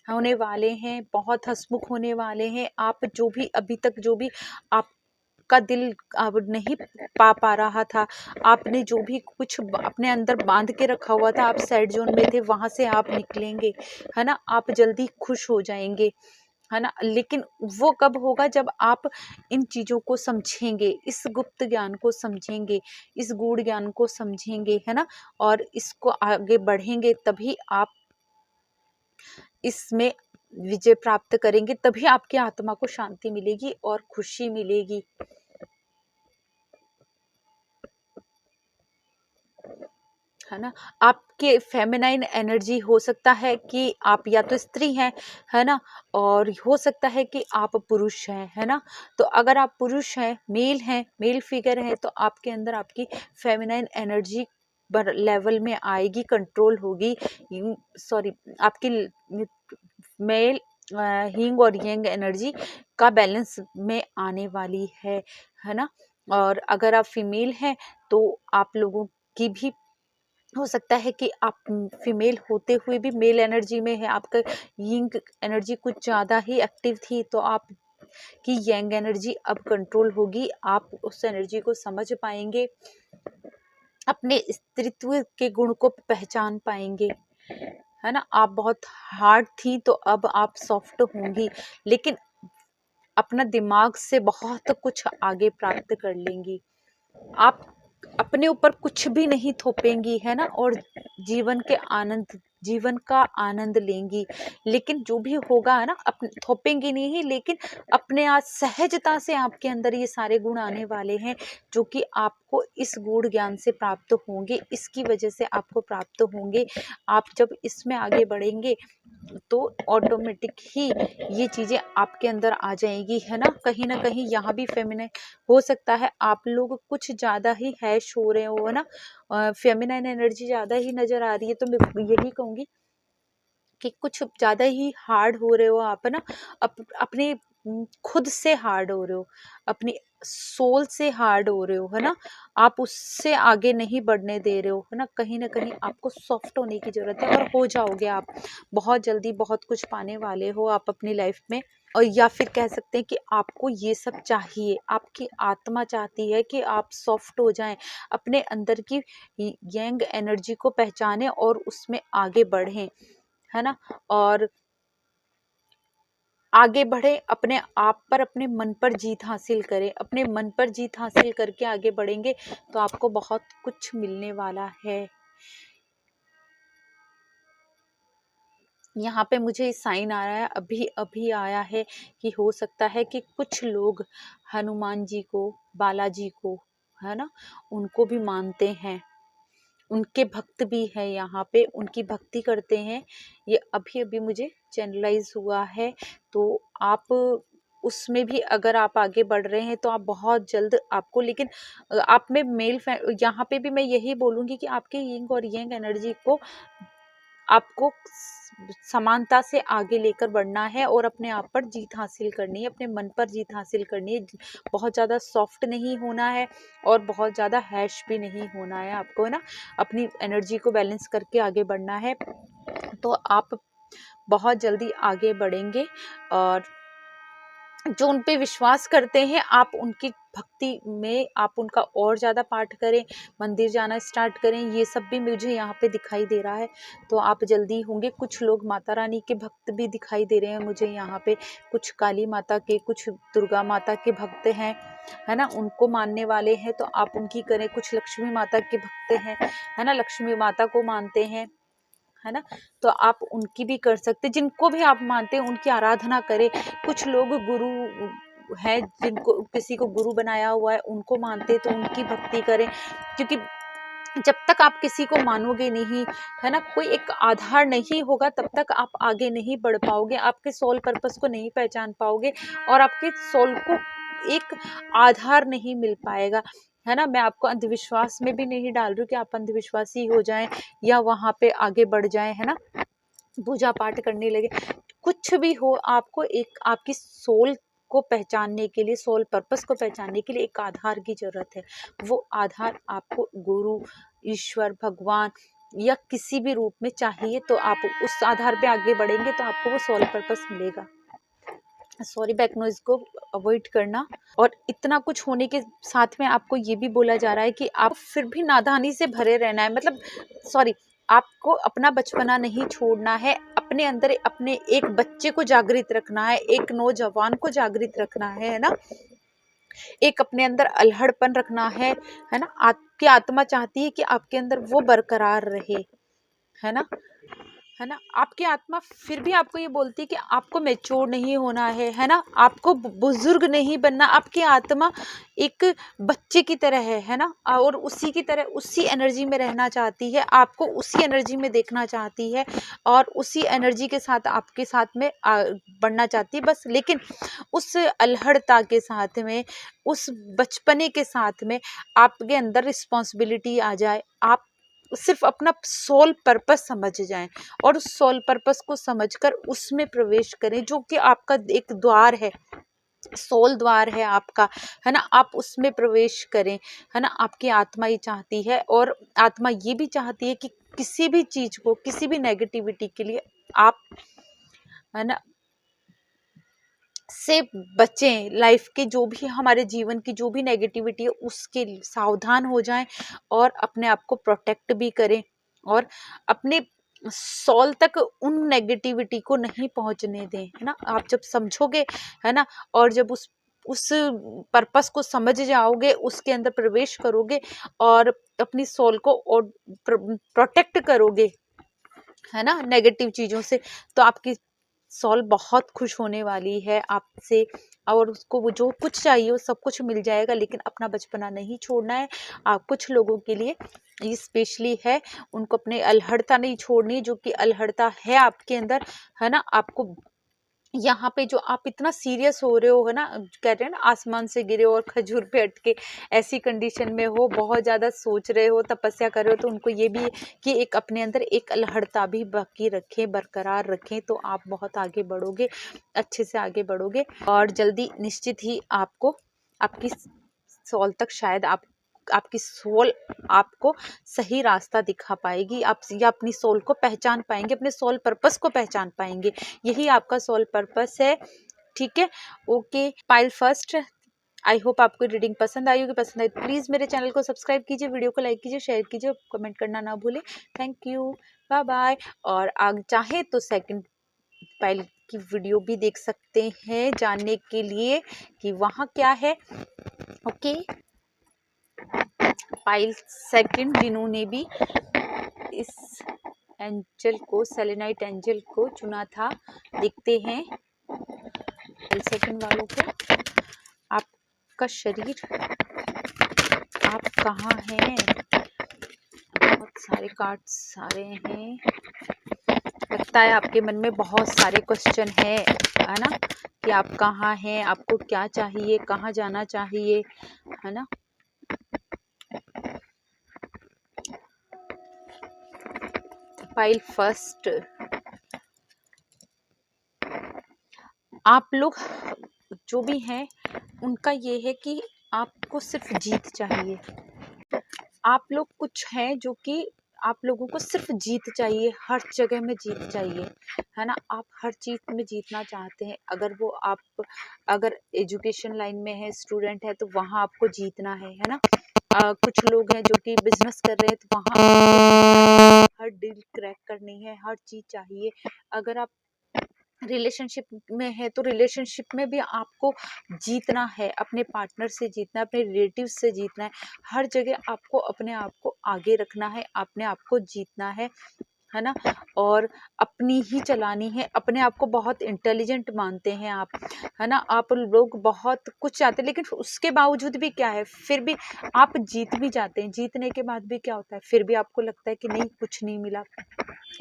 होने वाले हैं, बहुत हंसमुख होने वाले हैं। आप जो भी अभी तक जो भी आप का दिल अब नहीं पा रहा था, आपने जो भी कुछ अपने अंदर बांध के रखा हुआ था, आप सैड जोन में थे, वहां से आप निकलेंगे, है ना। आप जल्दी खुश हो जाएंगे, है ना। लेकिन वो कब होगा जब आप इन चीज़ों को समझेंगे, इस गुप्त ज्ञान को समझेंगे, इस गूढ़ ज्ञान को समझेंगे, है ना, और इसको आगे बढ़ेंगे, तभी आप इसमें विजय प्राप्त करेंगे, तभी आपकी आत्मा को शांति मिलेगी और खुशी मिलेगी, है ना। आपके फेमिनाइन एनर्जी हो सकता है कि आप या तो स्त्री हैं, है ना, और हो सकता है कि आप पुरुष हैं, है ना। तो अगर आप पुरुष हैं, मेल फिगर हैं, तो आपके अंदर आपकी फेमिनाइन एनर्जी लेवल में आएगी, कंट्रोल होगी। सॉरी, आपकी मेल हींग और यंग एनर्जी का बैलेंस में आने वाली है ना। और अगर आप फीमेल हैं तो आप लोगों की भी हो सकता है कि आप फीमेल होते हुए भी मेल एनर्जी में है, आपका यिंग एनर्जी कुछ ज़्यादा ही एक्टिव थी, तो आप की यंग एनर्जी अब कंट्रोल होगी। आप उस एनर्जी को समझ पाएंगे, अपने स्त्रीत्व के गुण को पहचान पाएंगे, है ना। आप बहुत हार्ड थी तो अब आप सॉफ्ट होंगी, लेकिन अपना दिमाग से बहुत कुछ आगे प्राप्त कर लेंगी। आप अपने ऊपर कुछ भी नहीं थोपेंगी, है ना, और जीवन का आनंद लेंगी। लेकिन जो भी होगा, है ना, थोपेंगी नहीं, लेकिन अपने आप सहजता से आपके अंदर ये सारे गुण आने वाले हैं, जो कि आपको इस गूढ़ ज्ञान से प्राप्त होंगे, इसकी वजह से आपको प्राप्त होंगे। आप जब इसमें आगे बढ़ेंगे तो ऑटोमेटिक ही ये चीज़ें आपके अंदर आ जाएगी, है ना कहीं यहाँ भी फेमिनाइन हो सकता है, आप लोग कुछ ज़्यादा ही हैश हो रहे हो, है ना, फेमिनाइन एनर्जी ज़्यादा ही नज़र आ रही है, तो मैं यही कहूँगी कि कुछ ज़्यादा ही हार्ड हो रहे हो आप, है ना, अपने खुद से हार्ड हो रहे हो, अपनी सोल से हार्ड हो रहे हो, है ना, आप उससे आगे नहीं बढ़ने दे रहे हो, है ना कहीं आपको सॉफ्ट होने की ज़रूरत है, और हो जाओगे आप बहुत जल्दी, बहुत कुछ पाने वाले हो आप अपनी लाइफ में। और या फिर कह सकते हैं कि आपको ये सब चाहिए, आपकी आत्मा चाहती है कि आप सॉफ्ट हो जाएं, अपने अंदर की यंग एनर्जी को पहचानें और उसमें आगे बढ़ें, है ना, और आगे बढ़े, अपने आप पर, अपने मन पर जीत हासिल करें, अपने मन पर जीत हासिल करके आगे बढ़ेंगे तो आपको बहुत कुछ मिलने वाला है। यहाँ पे मुझे साइन आ रहा है, अभी अभी आया है, कि हो सकता है कि कुछ लोग हनुमान जी को, बालाजी को, है ना, उनको भी मानते हैं, उनके भक्त भी हैं, यहाँ पे उनकी भक्ति करते हैं। ये अभी अभी मुझे चैनलाइज हुआ है, तो आप उसमें भी अगर आप आगे बढ़ रहे हैं तो आप बहुत जल्द आपको, लेकिन आप में यहाँ पे भी मैं यही बोलूँगी कि आपके यिंग और यंग एनर्जी को आपको समानता से आगे लेकर बढ़ना है, और अपने आप पर जीत हासिल करनी है, अपने मन पर जीत हासिल करनी है। बहुत ज़्यादा सॉफ्ट नहीं होना है और बहुत ज़्यादा हैश भी नहीं होना है आपको, है ना, अपनी एनर्जी को बैलेंस करके आगे बढ़ना है, तो आप बहुत जल्दी आगे बढ़ेंगे। और जो उन पे विश्वास करते हैं, आप उनकी भक्ति में आप उनका और ज़्यादा पाठ करें, मंदिर जाना स्टार्ट करें, ये सब भी मुझे यहाँ पे दिखाई दे रहा है, तो आप जल्दी होंगे। कुछ लोग माता रानी के भक्त भी दिखाई दे रहे हैं मुझे यहाँ पे, कुछ काली माता के, कुछ दुर्गा माता के भक्त हैं, है ना, उनको मानने वाले हैं तो आप उनकी करें। कुछ लक्ष्मी माता के भक्त हैं, है ना, लक्ष्मी माता को मानते हैं, है ना, तो आप उनकी भी कर सकते, जिनको भी आप मानते हैं उनकी आराधना करें। कुछ लोग गुरु है, जिनको किसी को गुरु बनाया हुआ है, उनको मानते हैं तो उनकी भक्ति करें, क्योंकि जब तक आप किसी को मानोगे नहीं, है ना, कोई एक आधार नहीं होगा, तब तक आप आगे नहीं बढ़ पाओगे, आपके सोल पर्पस को नहीं पहचान पाओगे, और आपके सोल को एक आधार नहीं मिल पाएगा, है ना। मैं आपको अंधविश्वास में भी नहीं डाल रही हूँ कि आप अंधविश्वासी हो जाएं या वहां पे आगे बढ़ जाएं, है ना, पूजा पाठ करने लगे, कुछ भी हो, आपको एक आपकी सोल को पहचानने के लिए, सोल पर्पस को पहचानने के लिए एक आधार की जरूरत है। वो आधार आपको गुरु, ईश्वर, भगवान या किसी भी रूप में चाहिए, तो आप उस आधार पे आगे बढ़ेंगे तो आपको वो सोल पर्पस मिलेगा। सॉरी, बैक नॉइज को अवॉइड करना। और इतना कुछ होने के साथ में आपको ये भी बोला जा रहा है कि आप फिर भी नादानी से भरे रहना है, मतलब सॉरी, आपको अपना बचपना नहीं छोड़ना है, अपने अंदर अपने एक बच्चे को जागृत रखना है, एक नौजवान को जागृत रखना है ना, एक अपने अंदर अल्हड़पन रखना है ना, आपकी आत्मा चाहती है कि आपके अंदर वो बरकरार रहे, है ना, है ना, आपकी आत्मा फिर भी आपको ये बोलती है कि आपको मैच्योर नहीं होना है ना, आपको बुजुर्ग नहीं बनना, आपकी आत्मा एक बच्चे की तरह है ना, और उसी की तरह उसी एनर्जी में रहना चाहती है, आपको उसी एनर्जी में देखना चाहती है, और उसी एनर्जी के साथ आपके साथ में बढ़ना चाहती है, बस लेकिन उस अल्हड़ता के साथ में, उस बचपने के साथ में आपके अंदर रिस्पॉन्सिबिलिटी आ जाए, आप सिर्फ अपना सोल पर्पस समझ जाएं, और उस सोल पर्पस को समझकर उसमें प्रवेश करें, जो कि आपका एक द्वार है, सोल द्वार है आपका, है ना, आप उसमें प्रवेश करें, है ना। आपकी आत्मा ये चाहती है, और आत्मा ये भी चाहती है कि किसी भी चीज को, किसी भी नेगेटिविटी के लिए आप, है ना, से बचें, लाइफ के जो भी, हमारे जीवन की जो भी नेगेटिविटी है उसके सावधान हो जाएं, और अपने आप को प्रोटेक्ट भी करें, और अपने सोल तक उन नेगेटिविटी को नहीं पहुंचने दें, है ना। आप जब समझोगे, है ना, और जब उस उस पर्पस को समझ जाओगे, उसके अंदर प्रवेश करोगे और अपनी सोल को और प्रोटेक्ट करोगे, है ना, नेगेटिव चीज़ों से, तो आपकी सोल बहुत खुश होने वाली है आपसे, और उसको वो जो कुछ चाहिए वो सब कुछ मिल जाएगा। लेकिन अपना बचपना नहीं छोड़ना है। आप कुछ लोगों के लिए ये स्पेशली है, उनको अपने अलहड़ता नहीं छोड़नी, जो कि अलहड़ता है आपके अंदर, है ना। आपको यहाँ पे जो आप इतना सीरियस हो रहे हो, है ना, कहते हैं ना आसमान से गिरे हो और खजूर पे अटके, ऐसी कंडीशन में हो, बहुत ज़्यादा सोच रहे हो, तपस्या कर रहे हो, तो उनको ये भी कि एक अपने अंदर एक अलहड़ता भी बाकी रखें, बरकरार रखें, तो आप बहुत आगे बढ़ोगे, अच्छे से आगे बढ़ोगे, और जल्दी निश्चित ही आपको आपकी सोल तक शायद आपकी सोल आपको सही रास्ता दिखा पाएगी। आप या अपनी सोल को पहचान पाएंगे, अपने सोल पर्पस को पहचान पाएंगे। यही आपका सोल पर्पस है, ठीक है। Okay, pile first, I hope आपको रीडिंग पसंद आई होगी। पसंद आई तो प्लीज़ मेरे चैनल को सब्सक्राइब कीजिए, वीडियो को लाइक कीजिए, शेयर कीजिए, कमेंट करना ना भूलें। Thank you, bye bye. और आगे चाहे तो सेकंड पाइल की वीडियो भी देख सकते हैं, जानने के लिए कि वहाँ क्या है। ओके, पाइल सेकंड जिन्होंने भी इस एंजल को, सेलेनाइट एंजल को चुना था, देखते हैं पाइल सेकंड वालों को। आपका शरीर, आप कहाँ हैं? बहुत सारे कार्ड्स आ रहे हैं, लगता है आपके मन में बहुत सारे क्वेश्चन है ना, कि आप कहाँ हैं, आपको क्या चाहिए, कहाँ जाना चाहिए, है ना। फाइल फर्स्ट, आप लोग जो भी हैं उनका ये है कि आपको सिर्फ जीत चाहिए। आप लोग कुछ हैं जो कि आप लोगों को सिर्फ जीत चाहिए, हर जगह में जीत चाहिए, है ना। आप हर चीज़ में जीतना चाहते हैं। अगर वो आप अगर एजुकेशन लाइन में है, स्टूडेंट है, तो वहाँ आपको जीतना है ना। कुछ लोग हैं जो कि बिजनेस कर रहे हैं, तो वहाँ हर डील क्रैक करनी है, हर चीज़ चाहिए। अगर आप रिलेशनशिप में है तो रिलेशनशिप में भी आपको जीतना है, अपने पार्टनर से जीतना है, अपने रिलेटिव से जीतना है, हर जगह आपको अपने आप को आगे रखना है, अपने आप को जीतना है ना। और अपनी ही चलानी है, अपने आप को बहुत इंटेलिजेंट मानते हैं आप, है ना। आप लोग बहुत कुछ चाहते हैं, लेकिन उसके बावजूद भी क्या है, फिर भी आप जीत भी जाते हैं। जीतने के बाद भी क्या होता है, फिर भी आपको लगता है कि नहीं, कुछ नहीं मिला,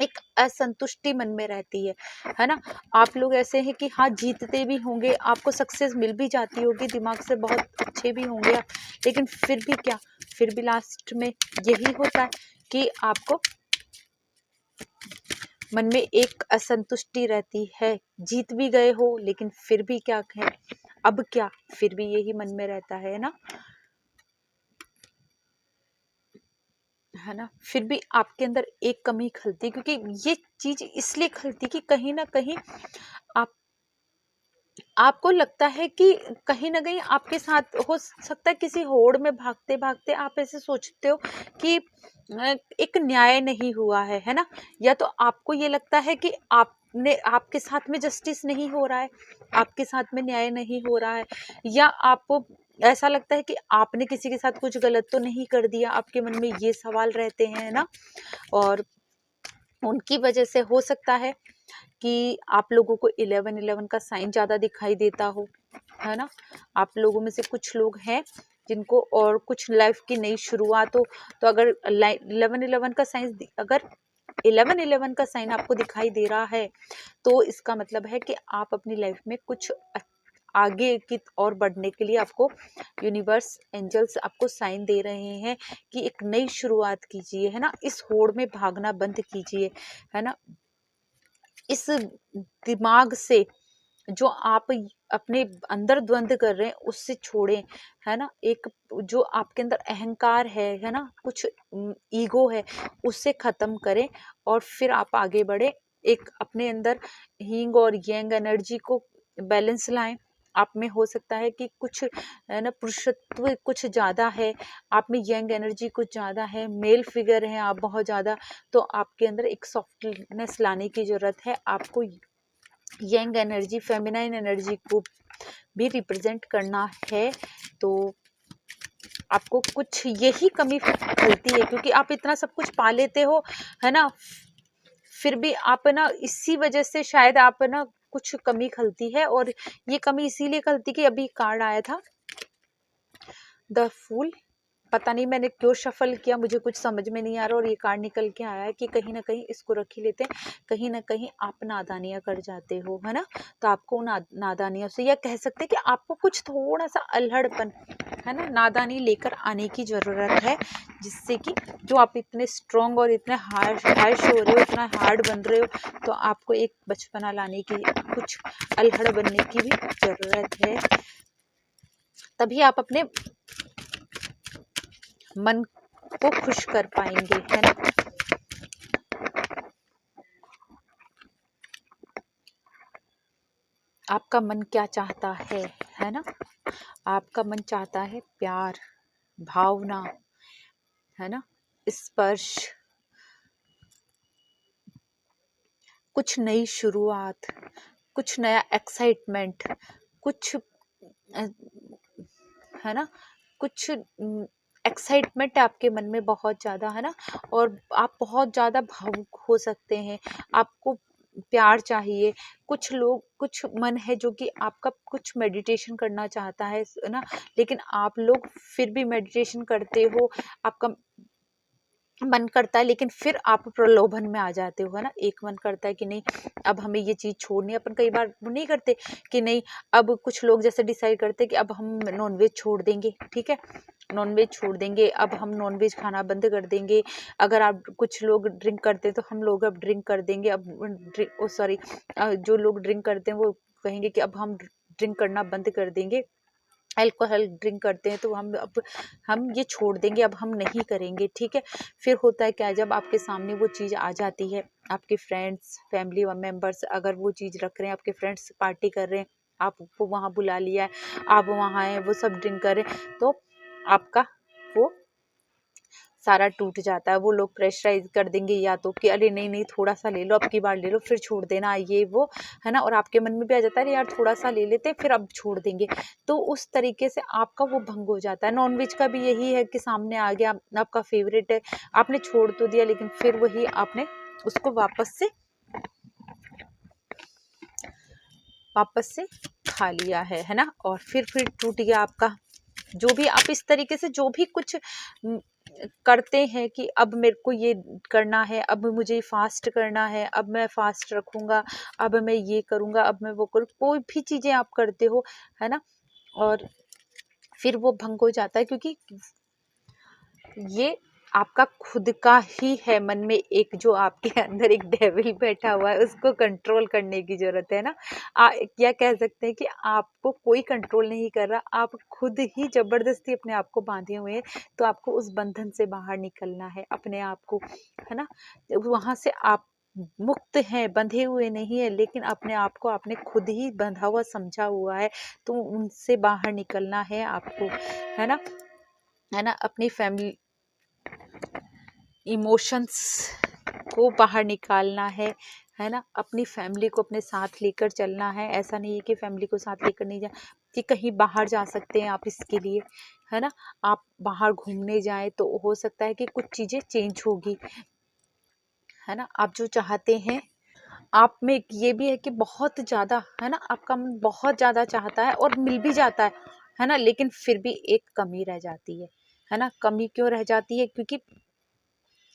एक असंतुष्टि मन में रहती है ना। आप लोग ऐसे हैं कि हाँ, जीतते भी होंगे, आपको सक्सेस मिल भी जाती होगी, दिमाग से बहुत अच्छे भी होंगे आप, लेकिन फिर भी क्या, फिर भी लास्ट में यही होता है कि आपको मन में एक असंतुष्टि रहती है। जीत भी गए हो, लेकिन फिर भी क्या है, अब क्या, फिर भी यही मन में रहता है ना, है ना। फिर भी आपके अंदर एक कमी खलती, क्योंकि ये चीज इसलिए खलती कि कहीं ना कहीं आप आपको लगता है कि कहीं ना कहीं आपके साथ हो सकता है, किसी होड़ में भागते भागते आप ऐसे सोचते हो कि एक न्याय नहीं हुआ है ना। या तो आपको ये लगता है कि आपने आपके साथ में जस्टिस नहीं हो रहा है, आपके साथ में न्याय नहीं हो रहा है, या आपको ऐसा लगता है कि आपने किसी के साथ कुछ गलत तो नहीं कर दिया, आपके मन में ये सवाल रहते हैं ना। और उनकी वजह से हो सकता है कि आप लोगों को 11-11 का साइन ज़्यादा दिखाई देता हो, है ना। आप लोगों में से कुछ लोग हैं जिनको और कुछ लाइफ की नई शुरुआत हो, तो अगर 11-11 का साइन, अगर 11-11 का साइन आपको दिखाई दे रहा है, तो इसका मतलब है कि आप अपनी लाइफ में कुछ आगे की और बढ़ने के लिए आपको यूनिवर्स, एंजल्स आपको साइन दे रहे हैं कि एक नई शुरुआत कीजिए, है ना। इस होड़ में भागना बंद कीजिए, है ना। इस दिमाग से जो आप अपने अंदर द्वंद कर रहे हैं, उससे छोड़ें, है ना। एक जो आपके अंदर अहंकार है ना, कुछ ईगो है, उससे खत्म करें और फिर आप आगे बढ़े। एक अपने अंदर हींग और यंग एनर्जी को बैलेंस लाएं। आप में हो सकता है कि कुछ, है ना, पुरुषत्व कुछ ज़्यादा है, आप में यंग एनर्जी कुछ ज़्यादा है, मेल फिगर है आप बहुत ज़्यादा, तो आपके अंदर एक सॉफ्टनेस लाने की ज़रूरत है। आपको यंग एनर्जी, फेमिनाइन एनर्जी को भी रिप्रेजेंट करना है। तो आपको कुछ यही कमी खलती है, क्योंकि आप इतना सब कुछ पा लेते हो, है ना, फिर भी आप ना इसी वजह से शायद आप ना कुछ कमी खलती है। और ये कमी इसीलिए खलती कि अभी कार्ड आया था द फूल, पता नहीं मैंने क्यों शफल किया, मुझे कुछ समझ में नहीं आ रहा, और ये कार्ड निकल के आया है कि कहीं ना कहीं इसको रख ही लेते हैं, कहीं ना कहीं आप नादानियां कर जाते हो, है ना। तो आपको नादानियों से, या कह सकते हैं कि आपको कुछ थोड़ा सा अल्हड़पन, है ना, नादानी लेकर आने की ज़रूरत है, जिससे कि जो आप इतने स्ट्रॉन्ग और इतने हार्श हो रहे हो, इतना हार्ड बन रहे हो, तो आपको एक बचपना लाने की, कुछ अल्हड़ बनने की भी ज़रूरत है। तभी आप अपने मन को खुश कर पाएंगे, है ना। आपका मन क्या चाहता है ना। आपका मन चाहता है प्यार, भावना, है ना, स्पर्श, कुछ नई शुरुआत, कुछ नया एक्साइटमेंट, कुछ है ना, कुछ एक्साइटमेंट है आपके मन में बहुत ज़्यादा, है ना। और आप बहुत ज़्यादा भावुक हो सकते हैं, आपको प्यार चाहिए। कुछ लोग, कुछ मन है जो कि आपका कुछ मेडिटेशन करना चाहता है ना, लेकिन आप लोग फिर भी मेडिटेशन करते हो, आपका मन करता है, लेकिन फिर आप प्रलोभन में आ जाते हो, है ना। एक मन करता है कि नहीं, अब हमें ये चीज़ छोड़नी है, अपन कई बार वो नहीं करते कि नहीं, अब कुछ लोग जैसे डिसाइड करते हैं कि अब हम नॉनवेज छोड़ देंगे, ठीक है, नॉनवेज छोड़ देंगे, अब हम नॉनवेज खाना बंद कर देंगे। अगर आप, कुछ लोग ड्रिंक करते हैं तो हम लोग अब ड्रिंक कर देंगे, अब सॉरी, जो लोग ड्रिंक करते हैं वो कहेंगे कि अब हम ड्रिंक करना बंद कर देंगे। अल्कोहल ड्रिंक करते हैं तो अब हम ये छोड़ देंगे, अब हम नहीं करेंगे, ठीक है। फिर होता है क्या, जब आपके सामने वो चीज़ आ जाती है, आपके फ्रेंड्स, फैमिली मेम्बर्स अगर वो चीज़ रख रहे हैं, आपके फ्रेंड्स पार्टी कर रहे हैं, आपको वहाँ बुला लिया है, आप वहाँ आए, वो सब ड्रिंक कर रहे हैं, तो आपका वो सारा टूट जाता है। वो लोग प्रेशराइज कर देंगे, या तो कि अरे नहीं नहीं थोड़ा सा ले लो, अब की बार ले लो, फिर छोड़ देना, ये वो, है ना। और आपके मन में भी आ जाता है अरे यार थोड़ा सा ले लेते हैं, फिर अब छोड़ देंगे। तो उस तरीके से आपका वो भंग हो जाता है। नॉनवेज का भी यही है कि सामने आ गया, आपका फेवरेट है, आपने छोड़ तो दिया, लेकिन फिर वही आपने उसको वापस से खा लिया है ना। और फिर टूट गया आपका। जो भी आप इस तरीके से जो भी कुछ करते हैं कि अब मेरे को ये करना है, अब मुझे फास्ट करना है, अब मैं फास्ट रखूंगा, अब मैं ये करूंगा, अब मैं वो करूँ, कोई भी चीजें आप करते हो, है ना, और फिर वो भंग हो जाता है, क्योंकि ये आपका खुद का ही है। मन में एक जो आपके अंदर एक डेविल बैठा हुआ है, उसको कंट्रोल करने की जरूरत है ना। क्या कह सकते हैं कि आपको कोई कंट्रोल नहीं कर रहा, आप खुद ही जबरदस्ती अपने आप को बांधे हुए हैं। तो आपको उस बंधन से बाहर निकलना है अपने आप को, है ना। वहां से आप मुक्त हैं, बंधे हुए नहीं है, लेकिन अपने आप को आपने खुद ही बंधा हुआ समझा हुआ है। तो उनसे बाहर निकलना है आपको, है ना, है ना। अपनी फैमिली इमोशंस को बाहर निकालना है ना। अपनी फैमिली को अपने साथ लेकर चलना है। ऐसा नहीं है कि फैमिली को साथ लेकर नहीं जा, कि कहीं बाहर जा सकते हैं आप इसके लिए, है ना। आप बाहर घूमने जाएं तो हो सकता है कि कुछ चीज़ें चेंज होगी, है ना। आप जो चाहते हैं, आप में ये भी है कि बहुत ज़्यादा, है ना, आपका मन बहुत ज़्यादा चाहता है और मिल भी जाता है ना, लेकिन फिर भी एक कमी रह जाती है ना। कमी क्यों रह जाती है, क्योंकि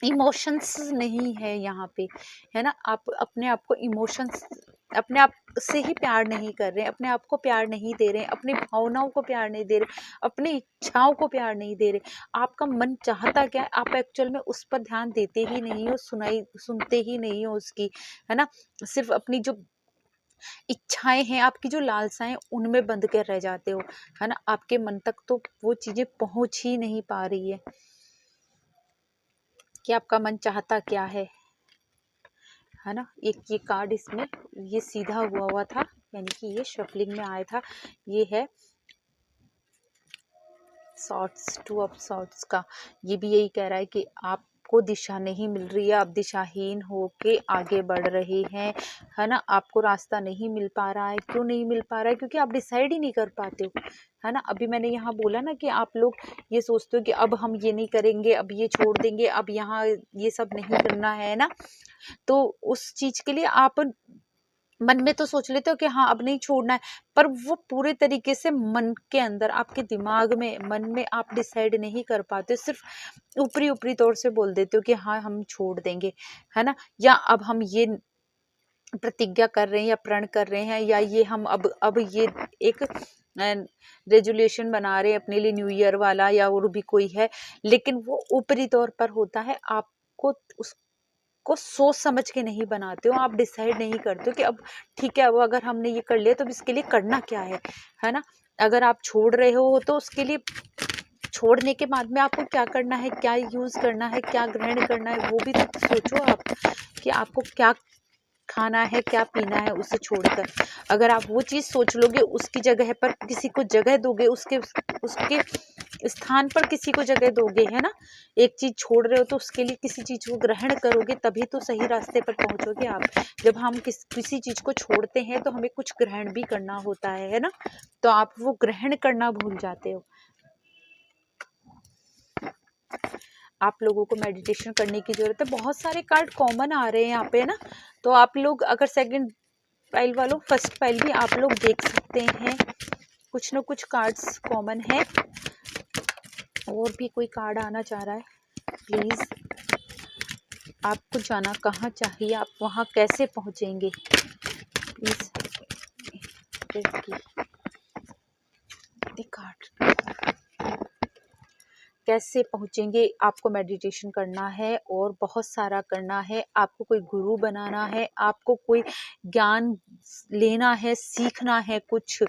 इमोशंस नहीं है यहाँ पे, है ना। आप अपने आप को इमोशंस, अपने आप से ही प्यार नहीं कर रहे हैं, अपने आप को प्यार नहीं दे रहे हैं, अपनी भावनाओं को प्यार नहीं दे रहे, अपनी इच्छाओं को प्यार नहीं दे रहे। आपका मन चाहता क्या है, आप एक्चुअल में उस पर ध्यान देते ही नहीं हो, सुनते ही नहीं हो उसकी, है ना। सिर्फ अपनी जो इच्छाएं हैं, आपकी जो लालसाएं, उनमें बंद कर रह जाते हो, है ना। आपके मन तक तो वो चीजें पहुंच ही नहीं पा रही है कि आपका मन चाहता क्या है ना। एक ये कार्ड इसमें ये सीधा हुआ था, यानी कि ये शफलिंग में आया था। ये है सॉर्ट्स, 2 ऑफ सॉर्ट्स का। ये भी यही कह रहा है कि आप आपको दिशा नहीं मिल रही है, आप दिशाहीन होके आगे बढ़ रहे हैं, है ना। आपको रास्ता नहीं मिल पा रहा है। क्यों नहीं मिल पा रहा है? क्योंकि आप डिसाइड ही नहीं कर पाते हो, है ना। अभी मैंने यहाँ बोला ना कि आप लोग ये सोचते हो कि अब हम ये नहीं करेंगे, अब ये छोड़ देंगे, अब यहाँ ये सब नहीं करना है ना। तो उस चीज के लिए आप मन में तो सोच लेते हो कि हाँ अब नहीं छोड़ना है, पर वो पूरे तरीके से मन के अंदर, आपके दिमाग में, मन में आप डिसाइड नहीं कर पाते हो। सिर्फ ऊपरी ऊपरी तौर से बोल देते हो कि हाँ हम छोड़ देंगे, है ना, या अब हम ये प्रतिज्ञा कर रहे हैं या प्रण कर रहे हैं, या ये हम अब ये एक रेजुलेशन बना रहे हैं अपने लिए न्यू ईयर वाला, या और भी कोई है। लेकिन वो ऊपरी तौर पर होता है, आपको को सोच समझ के नहीं बनाते हो। आप डिसाइड नहीं करते हो कि अब ठीक है, अब अगर हमने ये कर लिया तो अब इसके लिए करना क्या है ना। अगर आप छोड़ रहे हो तो उसके लिए छोड़ने के बाद में आपको क्या करना है, क्या यूज करना है, क्या ग्रहण करना है, वो भी तो सोचो आप कि आपको क्या खाना है, क्या पीना है उसे छोड़कर। अगर आप वो चीज सोच लोगे, उसकी जगह पर किसी को जगह दोगे, उसके उसके स्थान पर किसी को जगह दोगे, है ना। एक चीज छोड़ रहे हो तो उसके लिए किसी चीज को ग्रहण करोगे, तभी तो सही रास्ते पर पहुंचोगे आप। जब हम किसी चीज को छोड़ते हैं तो हमें कुछ ग्रहण भी करना होता है ना। तो आप वो ग्रहण करना भूल जाते हो। आप लोगों को मेडिटेशन करने की जरूरत है। बहुत सारे कार्ड कॉमन आ रहे हैं यहाँ पे ना। तो आप लोग अगर सेकंड पाइल वालों, फर्स्ट पाइल भी आप लोग देख सकते हैं, कुछ न कुछ कार्ड्स कॉमन है। और भी कोई कार्ड आना चाह रहा है, प्लीज। आपको जाना कहाँ चाहिए, आप वहाँ कैसे पहुँचेंगे, प्लीज। कार्ड कैसे पहुंचेंगे? आपको मेडिटेशन करना है और बहुत सारा करना है। आपको कोई गुरु बनाना है, आपको कोई ज्ञान लेना है, सीखना है कुछ,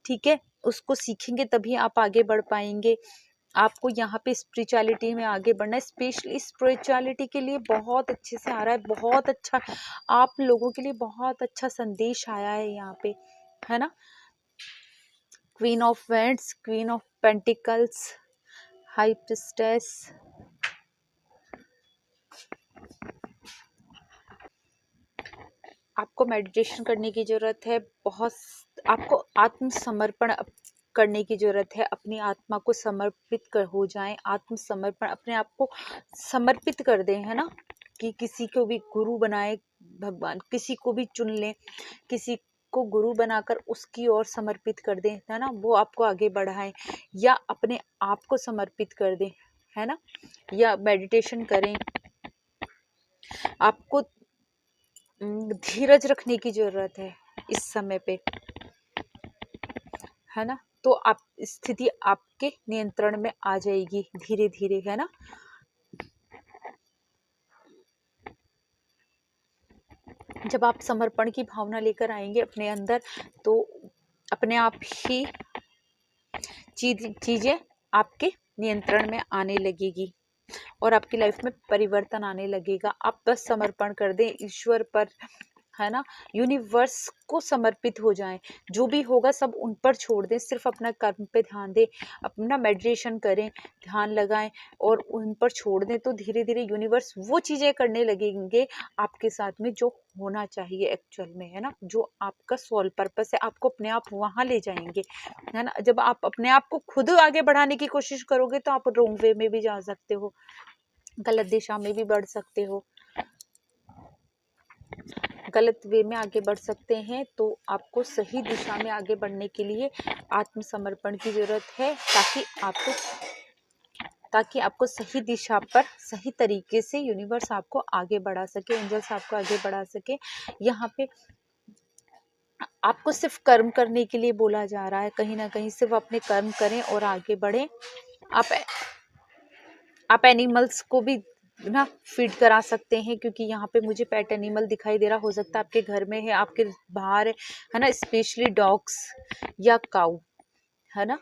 ठीक है। उसको सीखेंगे तभी आप आगे बढ़ पाएंगे। आपको यहाँ पे स्पिरिचुअलिटी में आगे बढ़ना है। स्पेशली स्पिरिचुअलिटी के लिए बहुत अच्छे से आ रहा है, बहुत अच्छा आप लोगों के लिए बहुत अच्छा संदेश आया है यहाँ पे, है ना। Queen of vends, queen of pentacles, high priestess, आपको मेडिटेशन करने की जरूरत है। बहुत आपको आत्मसमर्पण करने की जरूरत है। अपनी आत्मा को समर्पित हो जाएं, आत्मसमर्पण, अपने आप को समर्पित कर दें, है ना। कि किसी को भी गुरु बनाए भगवान, किसी को भी चुन लें, किसी को गुरु बनाकर उसकी ओर समर्पित कर दें, है ना। वो आपको आगे बढ़ाएं, या अपने आप को समर्पित कर दें, है ना। या मेडिटेशन करें। आपको धीरज रखने की जरूरत है इस समय पे, है ना। तो आप स्थिति आपके नियंत्रण में आ जाएगी धीरे धीरे, है ना। जब आप समर्पण की भावना लेकर आएंगे अपने अंदर, तो अपने आप ही चीजें आपके नियंत्रण में आने लगेगी और आपकी लाइफ में परिवर्तन आने लगेगा। आप बस समर्पण कर दें ईश्वर पर, है ना। यूनिवर्स को समर्पित हो जाएं, जो भी होगा सब उन पर छोड़ दें, सिर्फ अपना कर्म पे ध्यान दें, अपना मेडिटेशन करें, ध्यान लगाएं और उन पर छोड़ दें। तो धीरे धीरे यूनिवर्स वो चीजें करने लगेंगे आपके साथ में जो होना चाहिए एक्चुअल में, है ना। जो आपका सोल पर्पस है, आपको अपने आप वहां ले जाएंगे, है ना। जब आप अपने आप को खुद आगे बढ़ाने की कोशिश करोगे तो आप रॉन्ग वे में भी जा सकते हो, गलत दिशा में भी बढ़ सकते हो, गलत वे में आगे बढ़ सकते हैं। तो आपको सही दिशा में आगे बढ़ने के लिए आत्मसमर्पण की जरूरत है, ताकि आपको सही दिशा पर सही तरीके से यूनिवर्स आपको आगे बढ़ा सके, एंजल्स आपको आगे बढ़ा सके। यहाँ पे आपको सिर्फ कर्म करने के लिए बोला जा रहा है, कहीं ना कहीं सिर्फ अपने कर्म करें और आगे बढ़ें। आप एनिमल्स को भी ना फीड करा सकते हैं, क्योंकि यहाँ पे मुझे पेट एनिमल दिखाई दे रहा। हो सकता है आपके घर में है, आपके बाहर है ना। स्पेशली डॉग्स या काऊ, है ना,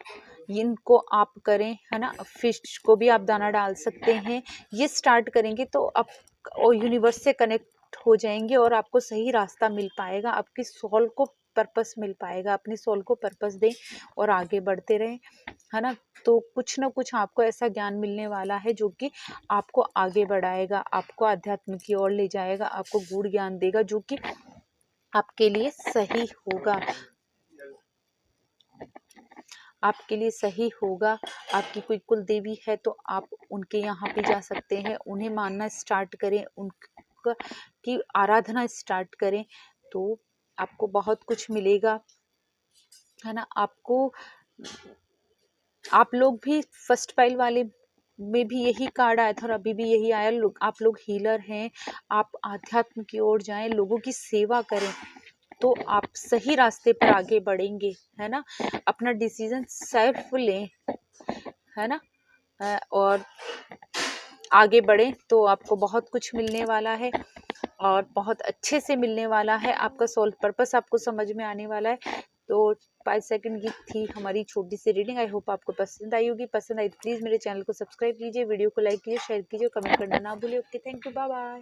इनको आप करें, है ना। फिश को भी आप दाना डाल सकते हैं। ये स्टार्ट करेंगे तो आप यूनिवर्स से कनेक्ट हो जाएंगे और आपको सही रास्ता मिल पाएगा। आपकी सोल को पर्पस मिल पाएगा। अपनी सोल को पर्पस दें और आगे बढ़ते रहें, है ना। तो कुछ ना कुछ आपको ऐसा ज्ञान मिलने वाला है जो कि आपको आगे बढ़ाएगा, आपको अध्यात्म की ओर ले जाएगा, आपको गूढ़ ज्ञान देगा जो कि आपके लिए सही होगा, आपके लिए सही होगा। आपकी कोई कुल देवी है तो आप उनके यहाँ पे जा सकते हैं, उन्हें मानना स्टार्ट करें, उनका की आराधना स्टार्ट करें, तो आपको बहुत कुछ मिलेगा, है ना। आपको, आप लोग भी फर्स्ट पाइल वाले में भी यही कार्ड आया था और अभी भी यही आया। आप लोग हीलर हैं, आप आध्यात्म की ओर जाएं, लोगों की सेवा करें, तो आप सही रास्ते पर आगे बढ़ेंगे, है ना। अपना डिसीजन सेल्फ लें, है ना, और आगे बढ़ें तो आपको बहुत कुछ मिलने वाला है और बहुत अच्छे से मिलने वाला है। आपका सोल पर्पस आपको समझ में आने वाला है। तो 5 सेकंड की थी हमारी छोटी सी रीडिंग। आई होप आपको पसंद आई होगी। पसंद आई तो प्लीज़ मेरे चैनल को सब्सक्राइब कीजिए, वीडियो को लाइक कीजिए, शेयर कीजिए, कमेंट करना ना भूलिए। Okay, thank you, bye bye.